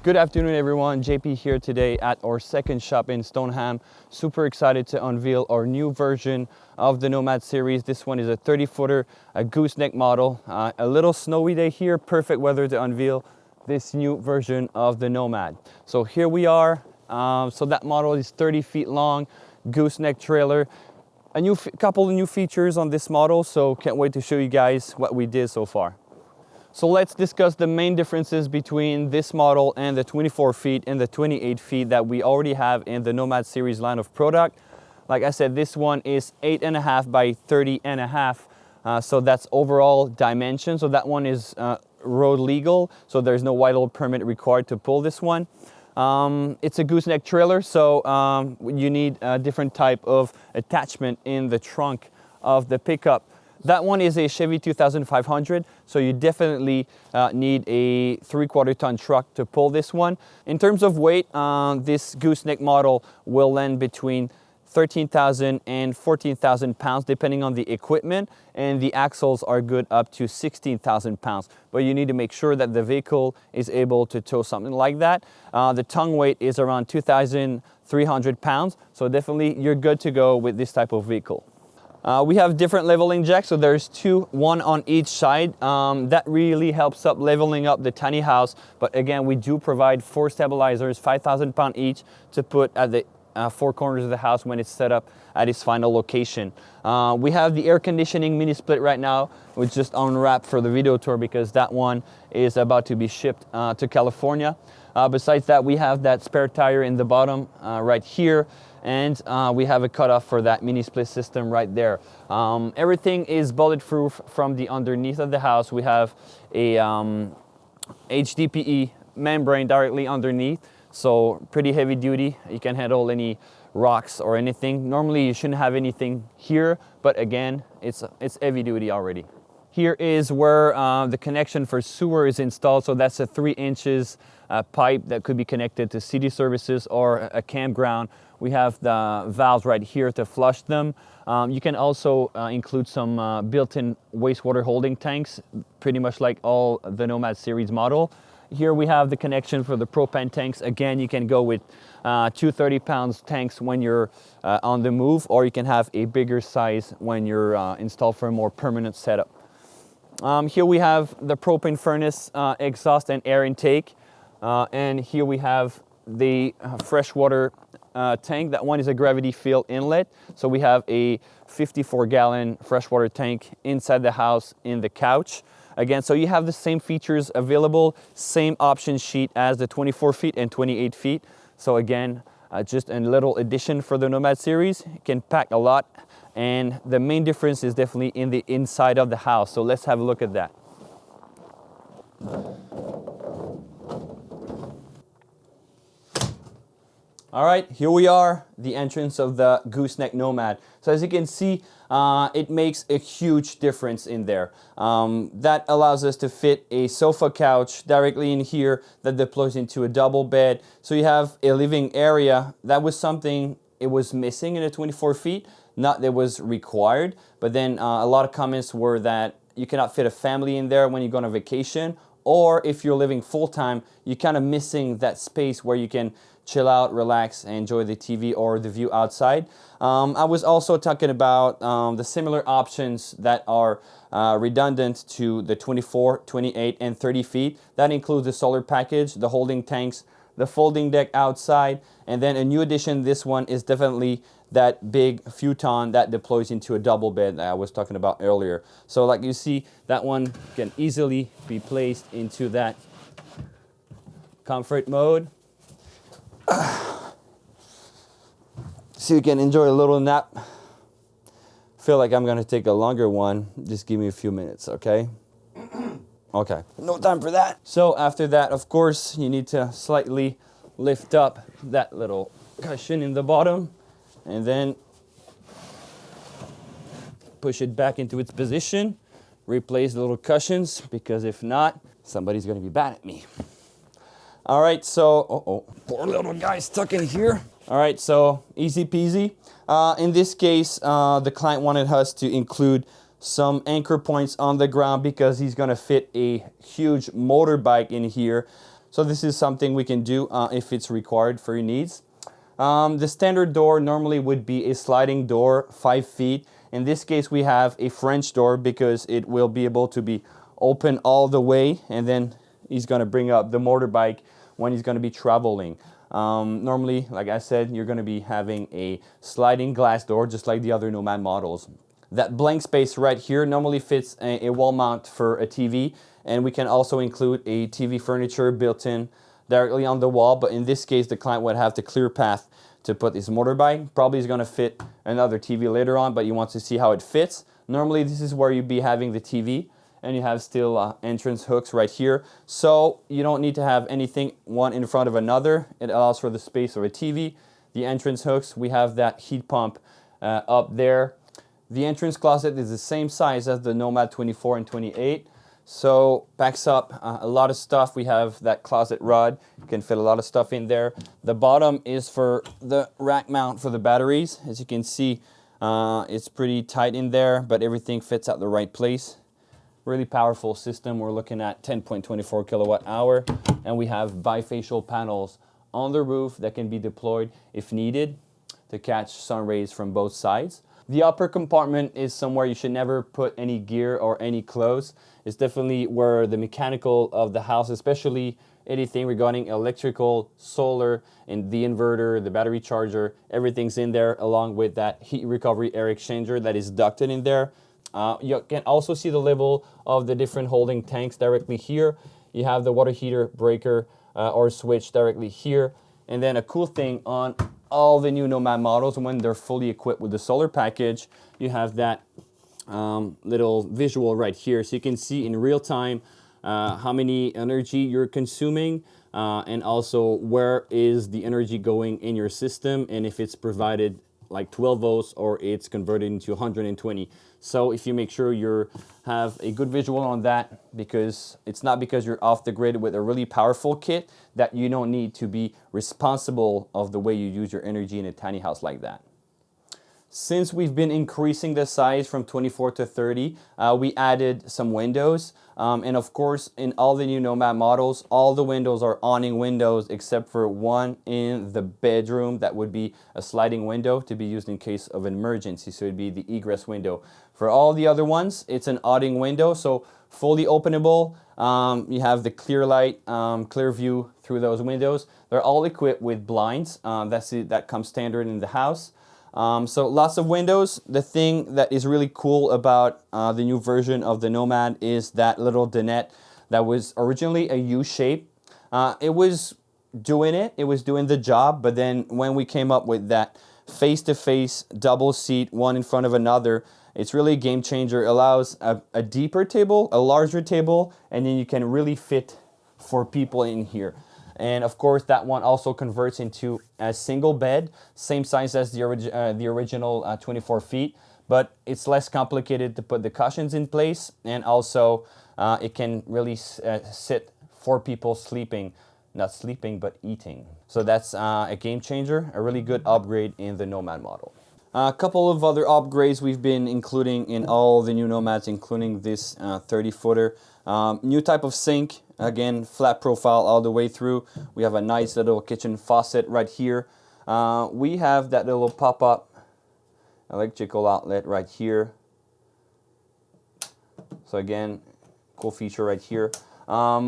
Good afternoon, everyone. JP here today at our second shop in Stoneham. Super excited to unveil our new version of the Nomad series. This one is a 30-footer, a gooseneck model. A little snowy day here, perfect weather to unveil this new version of the Nomad. So here we are. So that model is 30 feet long, gooseneck trailer. A couple of new features on this model, so can't wait to show you guys what we did so far. So let's discuss the main differences between this model and the 24 feet and the 28 feet that we already have in the Nomad series line of product. Like I said, this one is 8.5 by 30.5. So that's overall dimension. So that one is road legal. So there's no white oil permit required to pull this one. It's a gooseneck trailer, so you need a different type of attachment in the trunk of the pickup. That one is a Chevy 2500, so you definitely need a 3/4 ton truck to pull this one. In terms of weight, this gooseneck model will land between 13,000 and 14,000 pounds depending on the equipment, and the axles are good up to 16,000 pounds. But you need to make sure that the vehicle is able to tow something like that. The tongue weight is around 2,300 pounds, so definitely you're good to go with this type of vehicle. We have different leveling jacks, so there's two, one on each side. That really helps up leveling up the tiny house. But again, we do provide 4 stabilizers, 5,000 pounds each, to put at the 4 corners of the house when it's set up at its final location. We have the air conditioning mini split right now, which just unwrapped for the video tour because that one is about to be shipped to California. Besides that, we have that spare tire in the bottom right here. And we have a cutoff for that mini split system right there. Everything is bulletproof from the underneath of the house. We have a HDPE membrane directly underneath, so pretty heavy duty. You can handle any rocks or anything. Normally you shouldn't have anything here, but again, it's heavy duty already. Here is where the connection for sewer is installed. So that's a 3 inches pipe that could be connected to city services or a campground. We have the valves right here to flush them. You can also include some built-in wastewater holding tanks, pretty much like all the Nomad series model. Here we have the connection for the propane tanks. Again, you can go with 230 pounds tanks when you're on the move, or you can have a bigger size when you're installed for a more permanent setup. Here we have the propane furnace, exhaust and air intake. And here we have the freshwater tank. That one is a gravity fill inlet. So we have a 54-gallon freshwater tank inside the house in the couch. Again, so you have the same features available, same option sheet as the 24 feet and 28 feet. So again, just a little addition for the Nomad series. You can pack a lot. And the main difference is definitely in the inside of the house. So let's have a look at that. All right, here we are, the entrance of the gooseneck Nomad. So as you can see, it makes a huge difference in there. That allows us to fit a sofa couch directly in here that deploys into a double bed. So you have a living area. That was something it was missing in the 24 feet, not that was required. But then a lot of comments were that you cannot fit a family in there when you go on a vacation, or if you're living full-time, you're kind of missing that space where you can chill out, relax, and enjoy the TV or the view outside. I was also talking about the similar options that are redundant to the 24, 28, and 30 feet. That includes the solar package, the holding tanks, the folding deck outside, and then a new addition, this one is definitely that big futon that deploys into a double bed that I was talking about earlier. So like you see, that one can easily be placed into that comfort mode. So you can enjoy a little nap. Feel like I'm gonna take a longer one. Just give me a few minutes, okay? Okay, no time for that. So after that, of course, you need to slightly lift up that little cushion in the bottom and then push it back into its position. Replace the little cushions, because if not, somebody's gonna be bad at me. All right, so, poor little guy stuck in here. All right, so easy peasy. In this case, the client wanted us to include some anchor points on the ground because he's gonna fit a huge motorbike in here. So this is something we can do if it's required for your needs. The standard door normally would be a sliding door, 5 feet. In this case, we have a French door because it will be able to be open all the way, and then he's going to bring up the motorbike when he's going to be traveling. Normally, like I said, you're going to be having a sliding glass door just like the other Nomad models. That blank space right here normally fits a wall mount for a TV, and we can also include a TV furniture built in directly on the wall, but in this case the client would have the clear path to put his motorbike. Probably is going to fit another TV later on, but you want to see how it fits. Normally this is where you'd be having the TV, and you have still entrance hooks right here, so you don't need to have anything one in front of another. It allows for the space of a TV. The entrance hooks, we have that heat pump up there. The entrance closet is the same size as the Nomad 24 and 28, so backs up a lot of stuff. We have that closet rod, you can fit a lot of stuff in there. The bottom is for the rack mount for the batteries. As you can see, it's pretty tight in there, but everything fits at the right place. Really powerful system. We're looking at 10.24 kilowatt hour, and we have bifacial panels on the roof that can be deployed if needed to catch sun rays from both sides. The upper compartment is somewhere you should never put any gear or any clothes. It's definitely where the mechanical of the house, especially anything regarding electrical, solar, and the inverter, the battery charger, everything's in there, along with that heat recovery air exchanger that is ducted in there. You can also see the level of the different holding tanks directly here. You have the water heater breaker or switch directly here. And then a cool thing on all the new Nomad models, when they're fully equipped with the solar package, you have that little visual right here, so you can see in real time how many energy you're consuming, and also where is the energy going in your system, and if it's provided like 12 volts or it's converted into 120. So if you make sure you have a good visual on that, because it's not because you're off the grid with a really powerful kit that you don't need to be responsible of the way you use your energy in a tiny house like that. Since we've been increasing the size from 24 to 30, we added some windows. And of course, in all the new Nomad models, all the windows are awning windows except for one in the bedroom that would be a sliding window to be used in case of an emergency. So it'd be the egress window. For all the other ones, it's an awning window, so fully openable. You have the clear light, clear view through those windows. They're all equipped with blinds. That comes standard in the house. So lots of windows. The thing that is really cool about the new version of the Nomad is that little dinette that was originally a U shape. It was doing the job, but then when we came up with that face-to-face double seat, one in front of another, it's really a game changer. It allows a deeper table, a larger table, and then you can really fit 4 people in here. And of course, that one also converts into a single bed, same size as the original 24 feet, but it's less complicated to put the cushions in place, and also it can really sit 4 people sleeping, not sleeping, but eating. So that's a game changer, a really good upgrade in the Nomad model. A couple of other upgrades we've been including in all the new Nomads, including this 30-footer. New type of sink, again, flat profile all the way through. We have a nice little kitchen faucet right here. We have that little pop-up electrical outlet right here. So again, cool feature right here.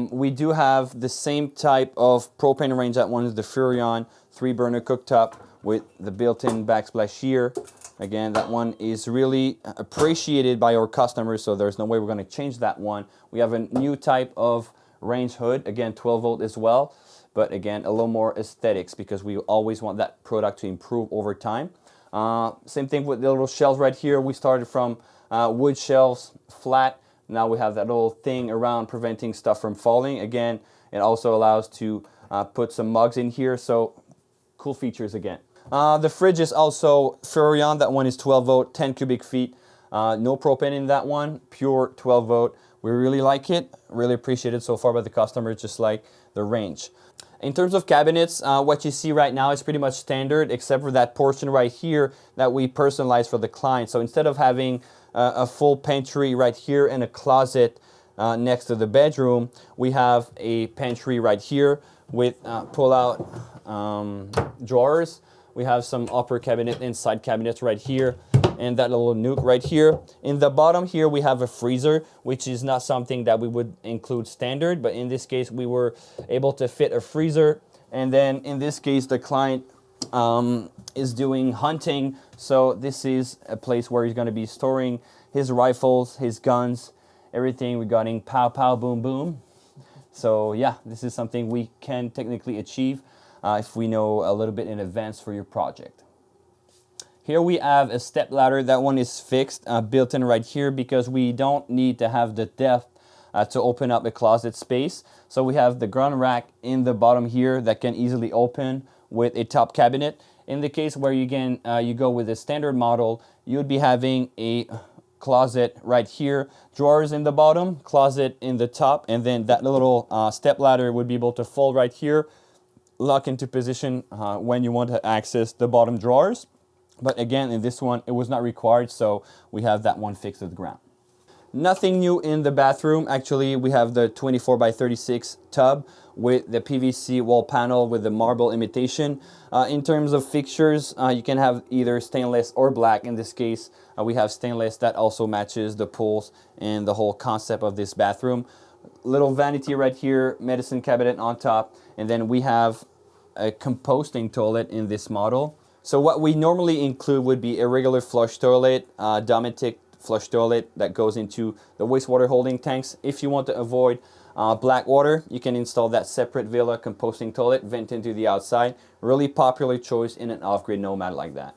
We do have the same type of propane range. That one is the Furrion 3-burner cooktop with the built-in backsplash here. Again, that one is really appreciated by our customers, so there's no way we're going to change that one. We have a new type of range hood, again 12 volt as well, but again a little more aesthetics because we always want that product to improve over time. Same thing with the little shelves right here. We started from wood shelves, flat. Now we have that little thing around preventing stuff from falling. Again, it also allows to put some mugs in here, so cool features again. The fridge is also Furrion. That one is 12 volt, 10 cubic feet. No propane in that one, pure 12 volt. We really like it, really appreciate it so far by the customers, just like the range. In terms of cabinets, what you see right now is pretty much standard, except for that portion right here that we personalize for the client. So instead of having a full pantry right here and a closet next to the bedroom, we have a pantry right here with pull-out drawers. We have some upper cabinet and side cabinets right here, and that little nook right here. In the bottom here, we have a freezer, which is not something that we would include standard, but in this case, we were able to fit a freezer. And then in this case, the client is doing hunting, so this is a place where he's going to be storing his rifles, his guns, everything regarding pow pow boom boom. So yeah, this is something we can technically achieve if we know a little bit in advance for your project. Here we have a step ladder. That one is fixed, built in right here, because we don't need to have the depth to open up a closet space. So we have the ground rack in the bottom here that can easily open with a top cabinet. In the case where you go with a standard model, you would be having a closet right here, drawers in the bottom, closet in the top, and then that little step ladder would be able to fold right here, lock into position when you want to access the bottom drawers. But again, in this one, it was not required, so we have that one fixed to the ground. Nothing new in the bathroom. Actually, we have the 24 by 36 tub with the PVC wall panel with the marble imitation. In terms of fixtures, you can have either stainless or black. In this case, we have stainless that also matches the pools and the whole concept of this bathroom. Little vanity right here, medicine cabinet on top, and then we have a composting toilet in this model. So what we normally include would be a regular flush toilet, Dometic flush toilet that goes into the wastewater holding tanks. If you want to avoid black water, you can install that separate Villa composting toilet, vent into the outside. Really popular choice in an off-grid Nomad like that.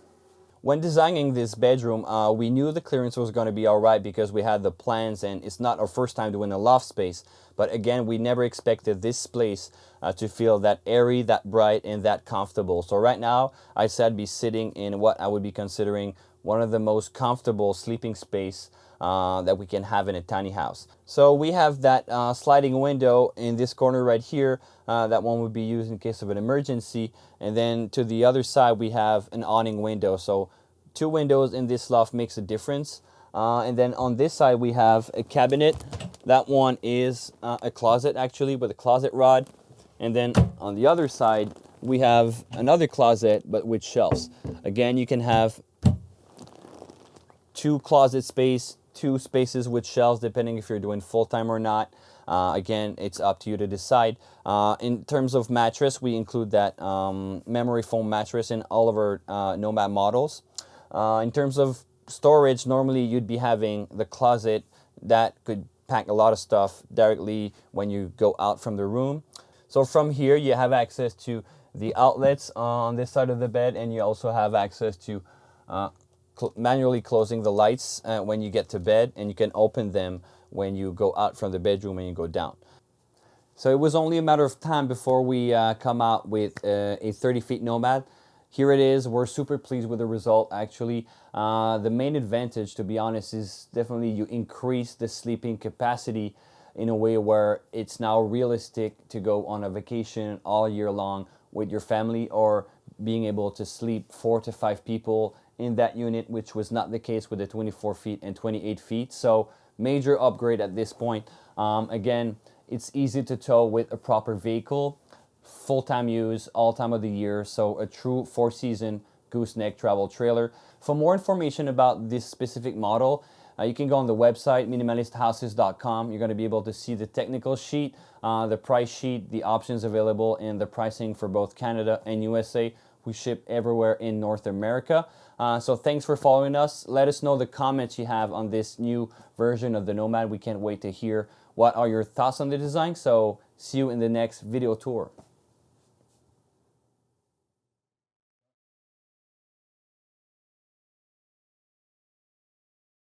When designing this bedroom, we knew the clearance was going to be all right because we had the plans, and it's not our first time doing a loft space. But again, we never expected this place to feel that airy, that bright, and that comfortable. So right now, I said I'd be sitting in what I would be considering one of the most comfortable sleeping space that we can have in a tiny house. So we have that sliding window in this corner right here. That one would be used in case of an emergency. And then to the other side, we have an awning window. So 2 windows in this loft makes a difference. And then on this side, we have a cabinet. That one is a closet actually with a closet rod. And then on the other side, we have another closet, but with shelves. Again, you can have 2 closet space, 2 spaces with shelves, depending if you're doing full-time or not. Again, it's up to you to decide. In terms of mattress, we include that memory foam mattress in all of our Nomad models. In terms of storage, normally you'd be having the closet that could pack a lot of stuff directly when you go out from the room. So from here, you have access to the outlets on this side of the bed, and you also have access to manually closing the lights when you get to bed, and you can open them when you go out from the bedroom and you go down. So it was only a matter of time before we come out with a 30 feet Nomad. Here it is. We're super pleased with the result actually. The main advantage, to be honest, is definitely you increase the sleeping capacity in a way where it's now realistic to go on a vacation all year long with your family, or being able to sleep 4 to 5 people in that unit, which was not the case with the 24 feet and 28 feet. So major upgrade at this point. Again, it's easy to tow with a proper vehicle, full-time use, all time of the year. So a true 4-season gooseneck travel trailer. For more information about this specific model, you can go on the website, minimalisthouses.com. You're going to be able to see the technical sheet, the price sheet, the options available, and the pricing for both Canada and USA. We ship everywhere in North America. So thanks for following us. Let us know the comments you have on this new version of the Nomad. We can't wait to hear what are your thoughts on the design. So see you in the next video tour.